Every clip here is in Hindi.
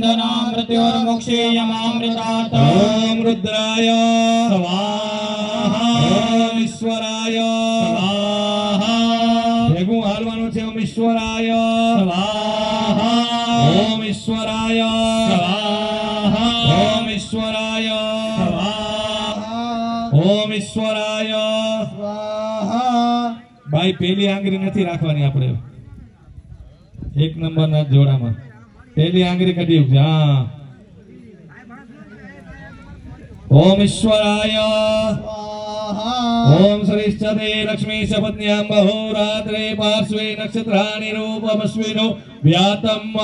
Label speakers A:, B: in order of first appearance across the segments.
A: मृत्योर्मुक्षेयमामृतात्
B: ओम रुद्राय
A: स्वाहा
B: ओम ईश्वराय
A: स्वाहा
B: ભેગું હાલવાનું છે ઓમ ઈશ્વરાય
A: स्वाहा
B: ઓમ ઈશ્વરાય
A: स्वाहा
B: ઓમ ઈશ્વરાય
A: स्वाहा
B: ઓમ ઈશ્વરાય
A: स्वाहा
B: ભાઈ પેલી આંગળી નથી રાખવાની આપણે એક નંબરના જોડામાં પેલી આંગળી કાઢી છે હા ओम ईश्वराय
A: स्वाहा
B: ओम श्रीश्चते लक्ष्मी सपत्न्यां बहुरात्रे पार्श्वे नक्षत्राणि रूपमस्विनो व्यातम्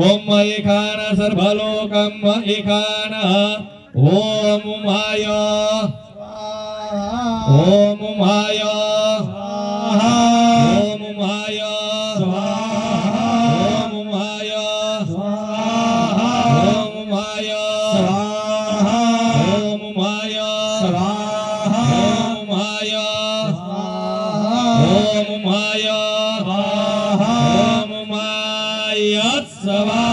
B: ओम एकान सर्वलोकम् एकान ओम उमाय ओम उमाय ओम उमाय ओम उमाय ओम उमाय ओम उमाय ओम उमाय ओम उमाय ओम उमाय स्वाहा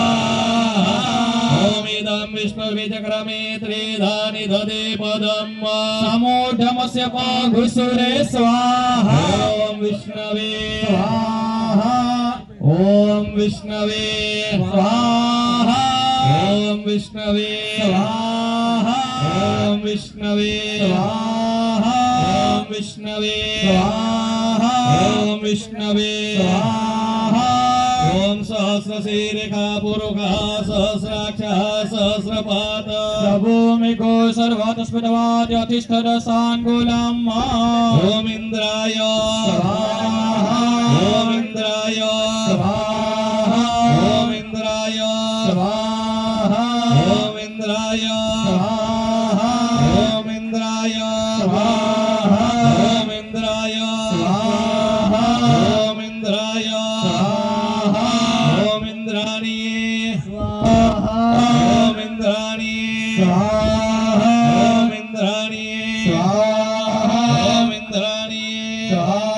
B: ओम इदं विष्णुर्विचक्रमे त्रिधानि ददे पदम्
A: समूढमस्य पाघुसुरे स्वाहा
B: ओम विष्णवे
A: स्वाहा
B: ओम विष्णवे
A: स्वाहा
B: ओम विष्णवे
A: स्वाहा
B: ओम विष्णवे
A: स्वाहा
B: ओम विष्णवे
A: स्वाहा
B: ओम विष्णवे
A: स्वाहा
B: ओम सहस्रशीर्षा पुरुषः सहस्राक्षः सहस्रपाद
A: भूमिको सर्वतस्पृतवाद्यतिष्ठदशाङ्गुलम्
B: ओम इंद्राय
A: स्वाहा
B: ओम इंद्राय
A: स्वाहा
B: ओम इंद्राय
A: स्वाहा
B: ओम इंद्राय
A: स्वाहा
B: ओम इंद्राय
A: स्वाहा
B: ओम इंद्राय
A: स्वाहा
B: ओम इंद्राय
A: स्वाहा
B: ओम इंद्राणी
A: स्वाहा
B: ओम इंद्राणी
A: स्वाहा
B: ओम इंद्राणी
A: स्वाहा
B: ओम इंद्राणी
A: स्वाहा